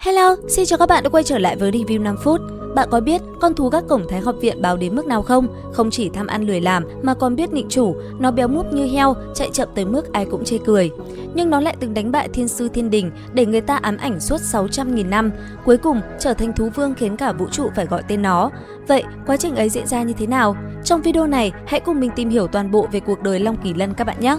Hello, xin chào các bạn đã quay trở lại với review 5 phút. Bạn có biết con thú gác cổng Thái học viện báo đến mức nào không? Không chỉ tham ăn lười làm mà còn biết nịnh chủ, nó béo múp như heo, chạy chậm tới mức ai cũng chê cười. Nhưng nó lại từng đánh bại thiên sư thiên đình để người ta ám ảnh suốt 600.000 năm, cuối cùng trở thành thú vương khiến cả vũ trụ phải gọi tên nó. Vậy, quá trình ấy diễn ra như thế nào? Trong video này, hãy cùng mình tìm hiểu toàn bộ về cuộc đời Long Kỳ Lân các bạn nhé!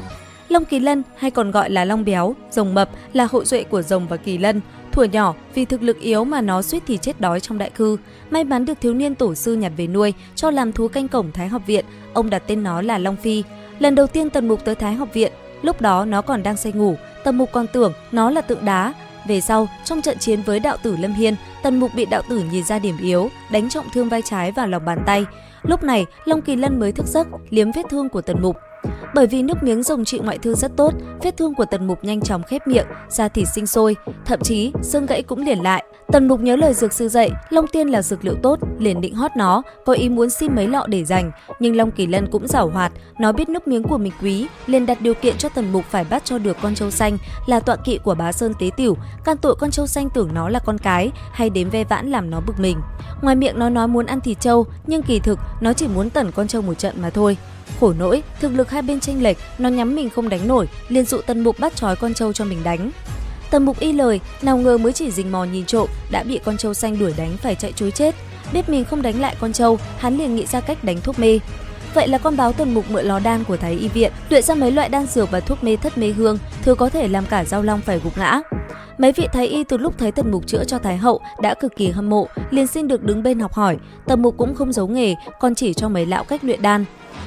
Long Kỳ Lân hay còn gọi là Long Béo, rồng mập là hậu duệ của rồng và kỳ lân. Thuở nhỏ, vì thực lực yếu mà nó suýt thì chết đói trong đại cư. May mắn được thiếu niên tổ sư nhặt về nuôi, cho làm thú canh cổng Thái học viện. Ông đặt tên nó là Long Phi. Lần đầu tiên Tần Mục tới Thái học viện, lúc đó nó còn đang say ngủ. Tần Mục còn tưởng nó là tượng đá. Về sau, trong trận chiến với đạo tử Lâm Hiên, Tần Mục bị đạo tử nhìn ra điểm yếu, đánh trọng thương vai trái vào lòng bàn tay. Lúc này, Long Kỳ Lân mới thức giấc, liếm vết thương của Tần Mục. Bởi vì nước miếng rồng trị ngoại thương rất tốt, vết thương của Tần Mục nhanh chóng khép miệng, da thịt sinh sôi, thậm chí xương gãy cũng liền lại. Tần Mục nhớ lời dược sư dạy, Long Tiên là dược liệu tốt, liền định hót nó, có ý muốn xin mấy lọ để dành. Nhưng Long Kỳ Lân cũng giảo hoạt, nó biết nước miếng của mình quý, liền đặt điều kiện cho Tần Mục phải bắt cho được con trâu xanh, là tọa kỵ của Bá Sơn Tế Tửu. Can tội con trâu xanh tưởng nó là con cái, hay đến ve vãn làm nó bực mình. Ngoài miệng nó nói muốn ăn thịt trâu, nhưng kỳ thực nó chỉ muốn tẩn con trâu một trận mà thôi. Khổ nỗi, thực lực hai bên chênh lệch, nó nhắm mình không đánh nổi, liền dụ Tần Mục bắt trói con trâu cho mình đánh. Tần Mục y lời, nào ngờ mới chỉ rình mò nhìn trộm đã bị con trâu xanh đuổi đánh phải chạy trối chết. Biết mình không đánh lại con trâu, hắn liền nghĩ ra cách đánh thuốc mê. Vậy là con báo Tần Mục mượn lò đan của Thái y viện, luyện ra mấy loại đan dược và thuốc mê thất mê hương, thứ có thể làm cả Giao Long phải gục ngã. Mấy vị thái y từ lúc thấy Tần Mục chữa cho Thái hậu đã cực kỳ hâm mộ, liền xin được đứng bên học hỏi. Tần Mục cũng không giấu nghề, còn chỉ cho mấy lão cách luyện đan.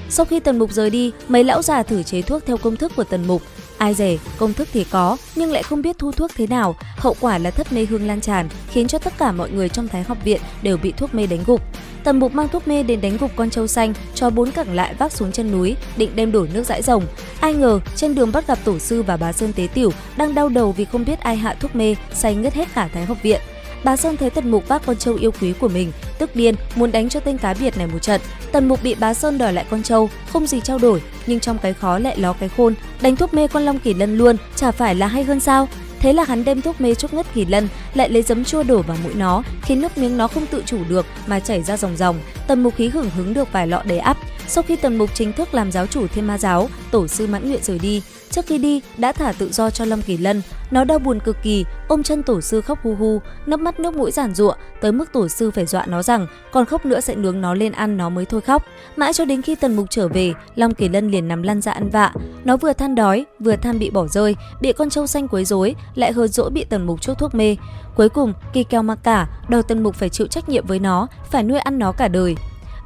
Sau khi Tần Mục rời đi, mấy lão già thử chế thuốc theo công thức của Tần Mục. Ai dè, công thức thì có, nhưng lại không biết thu thuốc thế nào. Hậu quả là thất mê hương lan tràn, khiến cho tất cả mọi người trong Thái học viện đều bị thuốc mê đánh gục. Tần Mục mang thuốc mê đến đánh gục con trâu xanh, cho 4 cẳng lại vác xuống chân núi, định đem đổ nước dãi rồng. Ai ngờ trên đường bắt gặp tổ sư và Bá Sơn Tế Tửu đang đau đầu vì không biết ai hạ thuốc mê, say ngất hết cả Thái học viện. Bá Sơn thấy Tần Mục vác con trâu yêu quý của mình, tức điên muốn đánh cho tên cá biệt này một trận. Tần Mục bị Bá Sơn đòi lại con trâu, không gì trao đổi, nhưng trong cái khó lại ló cái khôn, đánh thuốc mê con Long Kỳ Lân luôn, chả phải là hay hơn sao? Thế là hắn đem thuốc mê chúc ngất Kỳ Lân, lại lấy giấm chua đổ vào mũi nó, khiến nước miếng nó không tự chủ được mà chảy ra ròng ròng. Tần Mục khí hưởng hứng được vài lọ đầy ắp. Sau khi Tần Mục chính thức làm giáo chủ Thiên Ma giáo, tổ sư mãn nguyện rời đi. Trước khi đi đã thả tự do cho Long Kỳ Lân, nó đau buồn cực kỳ, ôm chân tổ sư khóc hu hu, nước mắt nước mũi giàn giụa, tới mức tổ sư phải dọa nó rằng còn khóc nữa sẽ nướng nó lên ăn nó mới thôi khóc. Mãi cho đến khi Tần Mục trở về, Long Kỳ Lân liền nằm lăn ra ăn vạ. Nó vừa than đói, vừa than bị bỏ rơi, bị con trâu xanh quấy rối, lại hờn dỗi bị Tần Mục chuốc thuốc mê. Cuối cùng, kỳ kèo mặc cả, đòi Tần Mục phải chịu trách nhiệm với nó, phải nuôi ăn nó cả đời.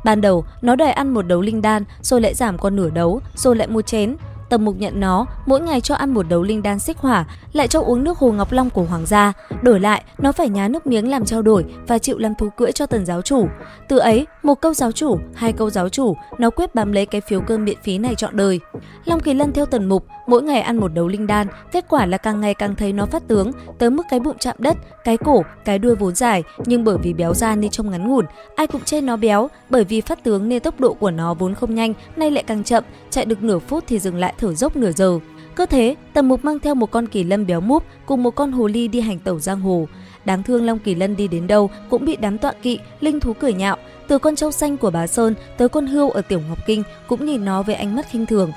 Ban đầu, nó đòi ăn một đấu linh đan, rồi lại giảm còn nửa đấu, rồi lại một chén. Tần Mục nhận nó, mỗi ngày cho ăn một đấu linh đan xích hỏa, lại cho uống nước hồ ngọc long của hoàng gia. Đổi lại, nó phải nhá nước miếng làm trao đổi và chịu làm thú cưỡi cho Tần giáo chủ. Từ ấy, một câu giáo chủ, hai câu giáo chủ, nó quyết bám lấy cái phiếu cơm miễn phí này trọn đời. Long Kỳ Lân theo Tần Mục, mỗi ngày ăn một đấu linh đan, kết quả là càng ngày càng thấy nó phát tướng, tới mức cái bụng chạm đất, cái cổ, cái đuôi vốn dài, nhưng bởi vì béo ra nên trông ngắn ngủn. Ai cũng chê nó béo, bởi vì phát tướng nên tốc độ của nó vốn không nhanh, nay lại càng chậm, chạy được nửa phút thì dừng lại thở dốc nửa giờ. Cứ thế, Tần Mục mang theo một con kỳ lân béo múp cùng một con hồ ly đi hành tẩu giang hồ. Đáng thương Long Kỳ Lân đi đến đâu cũng bị đám tọa kỵ, linh thú cười nhạo, từ con trâu xanh của Bá Sơn tới con hươu ở Tiểu Ngọc Kinh cũng nhìn nó với ánh mắt khinh thường.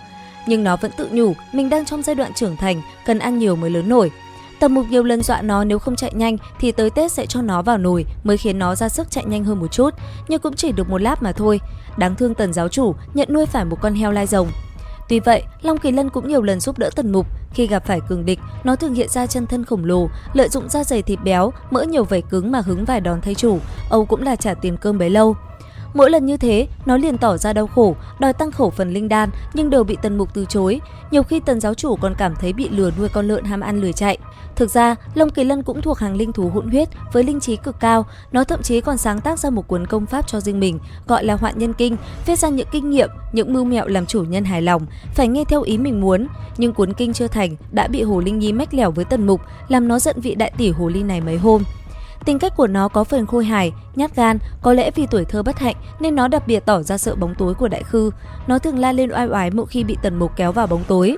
Nhưng nó vẫn tự nhủ mình đang trong giai đoạn trưởng thành, cần ăn nhiều mới lớn nổi. Tần Mục nhiều lần dọa nó nếu không chạy nhanh thì tới Tết sẽ cho nó vào nồi, mới khiến nó ra sức chạy nhanh hơn một chút, nhưng cũng chỉ được một lát mà thôi. Đáng thương Tần giáo chủ nhận nuôi phải một con heo lai rồng. Tuy vậy, Long Kỳ Lân cũng nhiều lần giúp đỡ Tần Mục. Khi gặp phải cường địch, nó thường hiện ra chân thân khổng lồ, lợi dụng da dày thịt béo, mỡ nhiều vảy cứng mà hứng vài đòn thay chủ. Âu cũng là trả tiền cơm bấy lâu. Mỗi lần như thế, nó liền tỏ ra đau khổ, đòi tăng khẩu phần linh đan nhưng đều bị Tần Mục từ chối. Nhiều khi Tần giáo chủ còn cảm thấy bị lừa nuôi con lợn ham ăn lười chạy. Thực ra, Long Kỳ Lân cũng thuộc hàng linh thú hỗn huyết với linh trí cực cao. Nó thậm chí còn sáng tác ra một cuốn công pháp cho riêng mình, gọi là Hoạn Nhân Kinh, viết ra những kinh nghiệm, những mưu mẹo làm chủ nhân hài lòng, phải nghe theo ý mình muốn. Nhưng cuốn kinh chưa thành đã bị Hồ Linh Nhi mách lẻo với Tần Mục, làm nó giận vị đại tỷ hồ ly này mấy hôm. Tính cách của nó có phần khôi hài, nhát gan, có lẽ vì tuổi thơ bất hạnh nên nó đặc biệt tỏ ra sợ bóng tối của đại khư. Nó thường la lên oai oái mỗi khi bị Tần Mục kéo vào bóng tối.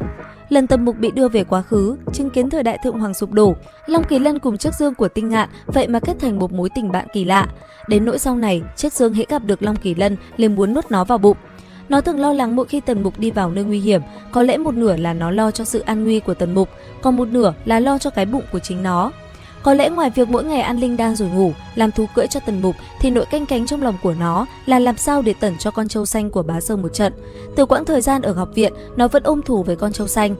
lần Tần Mục bị đưa về quá khứ, chứng kiến thời đại Thượng Hoàng sụp đổ, Long Kỳ Lân cùng Chiếc Dương của Tinh Ngạn vậy mà kết thành một mối tình bạn kỳ lạ. Đến nỗi sau này, Chiếc Dương hễ gặp được Long Kỳ Lân liền muốn nuốt nó vào bụng. Nó thường lo lắng mỗi khi Tần Mục đi vào nơi nguy hiểm, có lẽ một nửa là nó lo cho sự an nguy của Tần Mục, còn một nửa là lo cho cái bụng của chính nó. Có lẽ ngoài việc mỗi ngày ăn linh đan rồi ngủ, làm thú cưỡi cho Tần Mục, thì nỗi canh cánh trong lòng của nó là làm sao để tẩn cho con trâu xanh của bá Sơn một trận. Từ quãng thời gian ở học viện, nó vẫn ôm thù với con trâu xanh.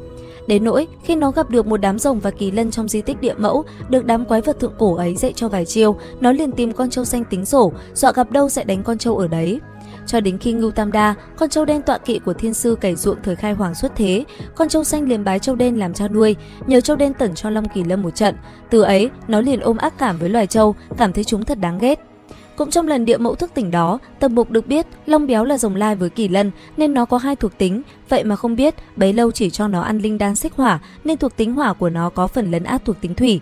Đến nỗi khi nó gặp được một đám rồng và kỳ lân trong di tích địa mẫu, được đám quái vật thượng cổ ấy dạy cho vài chiêu, nó liền tìm con trâu xanh tính sổ, dọa gặp đâu sẽ đánh con trâu ở đấy. Cho đến khi Ngưu Tam Đa, con trâu đen tọa kỵ của thiên sư cày ruộng thời khai hoàng xuất thế, con trâu xanh liền bái trâu đen làm cha nuôi, nhờ trâu đen tẩn cho Long Kỳ Lân một trận. Từ ấy, nó liền ôm ác cảm với loài trâu, cảm thấy chúng thật đáng ghét. Cũng trong lần địa mẫu thức tỉnh đó, Tần Mục được biết Long Béo là rồng lai với Kỳ Lân nên nó có hai thuộc tính, vậy mà không biết bấy lâu chỉ cho nó ăn linh đan xích hỏa nên thuộc tính hỏa của nó có phần lấn át thuộc tính thủy.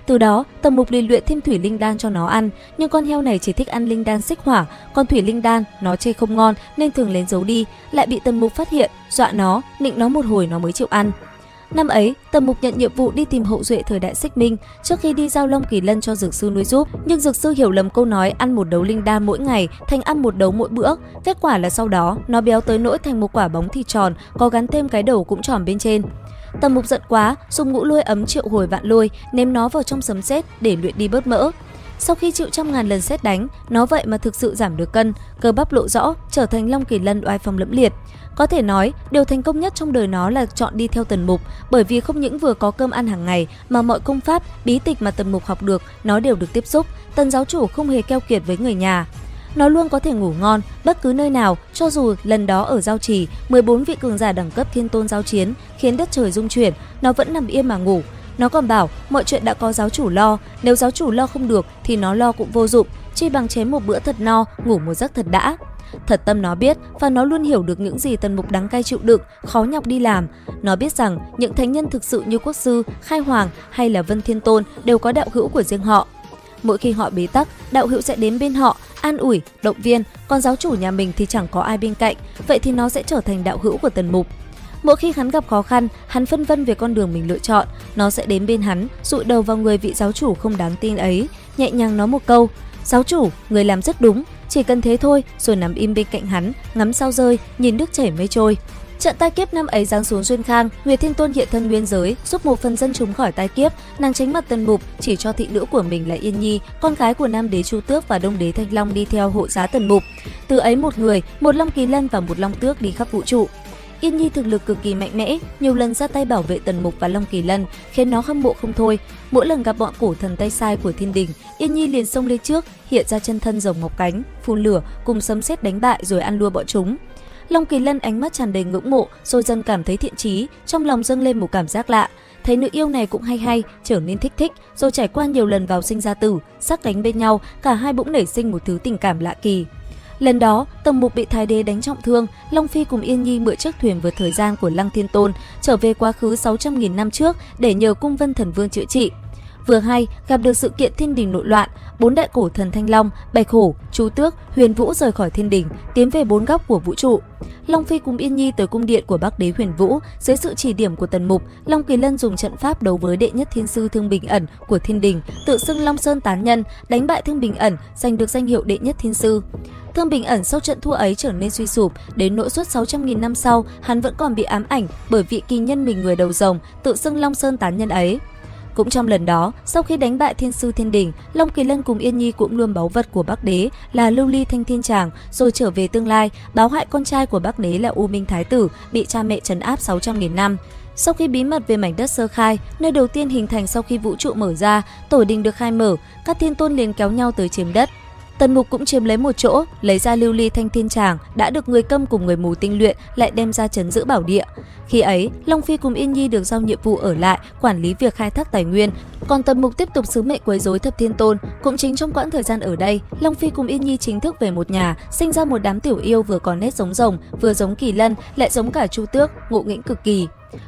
Từ đó, Tần Mục liền luyện thêm thủy linh đan cho nó ăn, nhưng con heo này chỉ thích ăn linh đan xích hỏa, còn thủy linh đan nó chê không ngon nên thường lén giấu đi, lại bị Tần Mục phát hiện, dọa nó, nịnh nó một hồi nó mới chịu ăn. Năm ấy, Tần Mục nhận nhiệm vụ đi tìm hậu duệ thời đại Xích Minh, trước khi đi giao Long Kỳ Lân cho dược sư nuôi giúp, nhưng dược sư hiểu lầm câu nói ăn một đấu linh đan mỗi ngày thành ăn một đấu mỗi bữa. Kết quả là sau đó, nó béo tới nỗi thành một quả bóng thịt tròn, có gắn thêm cái đầu cũng tròn bên trên. Tần Mục giận quá, dùng ngũ lôi ấm triệu hồi vạn lôi, ném nó vào trong sấm sét để luyện đi bớt mỡ. Sau khi chịu trăm ngàn lần sét đánh, nó vậy mà thực sự giảm được cân, cơ bắp lộ rõ, trở thành Long Kỳ Lân oai phong lẫm liệt. Có thể nói, điều thành công nhất trong đời nó là chọn đi theo Tần Mục, bởi vì không những vừa có cơm ăn hàng ngày mà mọi công pháp, bí tịch mà Tần Mục học được, nó đều được tiếp xúc. Tần giáo chủ không hề keo kiệt với người nhà. Nó luôn có thể ngủ ngon bất cứ nơi nào, cho dù lần đó ở Giao Trì, 14 vị cường giả đẳng cấp thiên tôn giao chiến khiến đất trời rung chuyển, nó vẫn nằm yên mà ngủ. Nó còn bảo mọi chuyện đã có giáo chủ lo, nếu giáo chủ lo không được thì nó lo cũng vô dụng, chi bằng chém một bữa thật no, ngủ một giấc thật đã. Thật tâm nó biết và nó luôn hiểu được những gì Tần Mục đắng cay chịu đựng, khó nhọc đi làm. Nó biết rằng những thánh nhân thực sự như Quốc Sư, Khai Hoàng hay là Vân Thiên Tôn đều có đạo hữu của riêng họ. Mỗi khi họ bế tắc, đạo hữu sẽ đến bên họ, an ủi, động viên, còn giáo chủ nhà mình thì chẳng có ai bên cạnh, vậy thì nó sẽ trở thành đạo hữu của Tần Mục. Mỗi khi hắn gặp khó khăn, hắn phân vân về con đường mình lựa chọn, nó sẽ đến bên hắn, dụi đầu vào người vị giáo chủ không đáng tin ấy, nhẹ nhàng nói một câu: "Giáo chủ, người làm rất đúng." Chỉ cần thế thôi, rồi nằm im bên cạnh hắn, ngắm sao rơi, nhìn nước chảy mây trôi. Trận tai kiếp năm ấy giáng xuống Duyên Khang, Nguyệt Thiên Tôn hiện thân nguyên giới, giúp một phần dân chúng khỏi tai kiếp. Nàng tránh mặt Tần Mục, chỉ cho thị nữ của mình là Yên Nhi, con gái của Nam Đế Chu Tước và Đông Đế Thanh Long đi theo hộ giá Tần Mục. Từ ấy một người, một Long Kỳ Lân và một Long Tước đi khắp vũ trụ. Yên Nhi thực lực cực kỳ mạnh mẽ, nhiều lần ra tay bảo vệ Tần Mục và Long Kỳ Lân, khiến nó hâm mộ không thôi. Mỗi lần gặp bọn cổ thần tay sai của thiên đình, Yên Nhi liền xông lên trước, hiện ra chân thân rồng mọc cánh, phun lửa, cùng sấm sét đánh bại rồi ăn lua bọn chúng. Long Kỳ Lân ánh mắt tràn đầy ngưỡng mộ, rồi dần cảm thấy thiện chí, trong lòng dâng lên một cảm giác lạ. Thấy nữ yêu này cũng hay, trở nên thích, rồi trải qua nhiều lần vào sinh ra tử, sắc đánh bên nhau, cả hai bỗng nảy sinh một thứ tình cảm lạ kỳ. Lần đó, Tần Mục bị Thái Đế đánh trọng thương, Long Phi cùng Yên Nhi mượn chiếc thuyền vượt thời gian của Lăng Thiên Tôn, trở về quá khứ 600.000 năm trước để nhờ Cung Vân Thần Vương chữa trị. Vừa hay gặp được sự kiện thiên đình nội loạn, 4 đại cổ thần Thanh Long, Bạch Hổ, Chu Tước, Huyền Vũ rời khỏi thiên đình, tiến về 4 góc của vũ trụ. Long Phi cùng Yên Nhi tới cung điện của Bắc Đế Huyền Vũ, dưới sự chỉ điểm của Tần Mục, Long Kỳ Lân dùng trận pháp đấu với đệ nhất thiên sư Thương Bình Ẩn của thiên đình, tự xưng Long Sơn Tán Nhân, đánh bại Thương Bình Ẩn, giành được danh hiệu đệ nhất thiên sư. Thương Bình Ẩn sau trận thua ấy trở nên suy sụp, đến nỗi suốt 600.000 năm sau, hắn vẫn còn bị ám ảnh bởi vị kỳ nhân mình người đầu rồng, tự xưng Long Sơn Tán Nhân ấy. Cũng trong lần đó, sau khi đánh bại thiên sư thiên đình, Long Kỳ Lân cùng Yên Nhi cũng luôn báu vật của Bắc Đế là Lưu Ly Thanh Thiên Tràng, rồi trở về tương lai, báo hại con trai của Bắc Đế là U Minh Thái Tử bị cha mẹ trấn áp 600.000 năm. Sau khi bí mật về mảnh đất sơ khai, nơi đầu tiên hình thành sau khi vũ trụ mở ra, tổ đình được khai mở, các thiên tôn liền kéo nhau tới chiếm đất. Tần Mục cũng chiếm lấy một chỗ, lấy ra Lưu Ly Thanh Thiên Tràng đã được người câm cùng người mù tinh luyện, lại đem ra trấn giữ bảo địa. Khi ấy, Long Phi cùng Yên Nhi được giao nhiệm vụ ở lại quản lý việc khai thác tài nguyên, còn Tần Mục tiếp tục sứ mệnh quấy rối thập thiên tôn. Cũng chính trong quãng thời gian ở đây, Long Phi cùng Yên Nhi chính thức về một nhà, sinh ra một đám tiểu yêu vừa có nét giống rồng, vừa giống Kỳ Lân, lại giống cả Chu Tước, ngộ nghĩnh cực kỳ.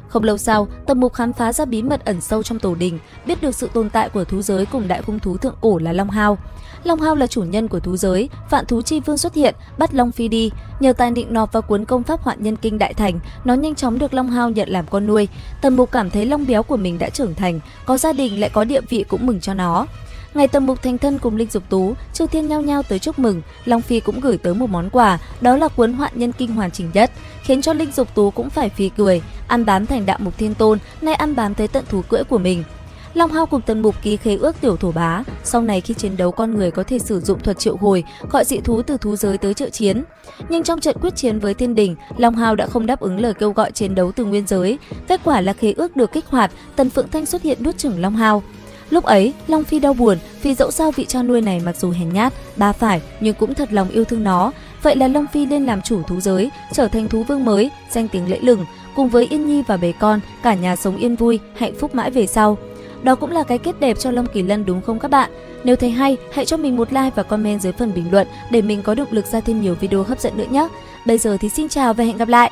Không lâu sau, Tần Mục khám phá ra bí mật ẩn sâu trong tổ đình, biết được sự tồn tại của thú giới cùng đại hung thú thượng cổ là Long Hao. Long Hao là chủ nhân của thú giới, vạn thú chi vương xuất hiện, bắt Long Phi đi. Nhờ tài nịnh nọt và cuốn công pháp Hoạn Nhân Kinh đại thành, nó nhanh chóng được Long Hao nhận làm con nuôi. Tần Mục cảm thấy Long béo của mình đã trưởng thành, có gia đình lại có địa vị cũng mừng cho nó. Ngày Tần Mục thành thân cùng Linh Dục Tú, chư thiên nhao nhao tới chúc mừng, Long Phi cũng gửi tới một món quà, đó là cuốn Hoạn Nhân Kinh hoàn chỉnh nhất, khiến cho Linh Dục Tú cũng phải phì cười, ăn bám thành đạo mục thiên tôn, nay ăn bám tới tận thú cưỡi của mình. Long Hao cùng Tần Mục ký khế ước tiểu thổ bá, sau này khi chiến đấu con người có thể sử dụng thuật triệu hồi, gọi dị thú từ thú giới tới trợ chiến. Nhưng trong trận quyết chiến với thiên đình, Long Hao đã không đáp ứng lời kêu gọi chiến đấu từ nguyên giới, kết quả là khế ước được kích hoạt, Tần Phượng Thanh xuất hiện nuốt chửng Long Hao. Lúc ấy, Long Phi đau buồn vì dẫu sao vị cha nuôi này mặc dù hèn nhát, ba phải nhưng cũng thật lòng yêu thương nó. Vậy là Long Phi lên làm chủ thú giới, trở thành thú vương mới, danh tiếng lẫy lừng. Cùng với Yên Nhi và bé con, cả nhà sống yên vui, hạnh phúc mãi về sau. Đó cũng là cái kết đẹp cho Long Kỳ Lân đúng không các bạn? Nếu thấy hay, hãy cho mình một like và comment dưới phần bình luận để mình có động lực ra thêm nhiều video hấp dẫn nữa nhé. Bây giờ thì xin chào và hẹn gặp lại!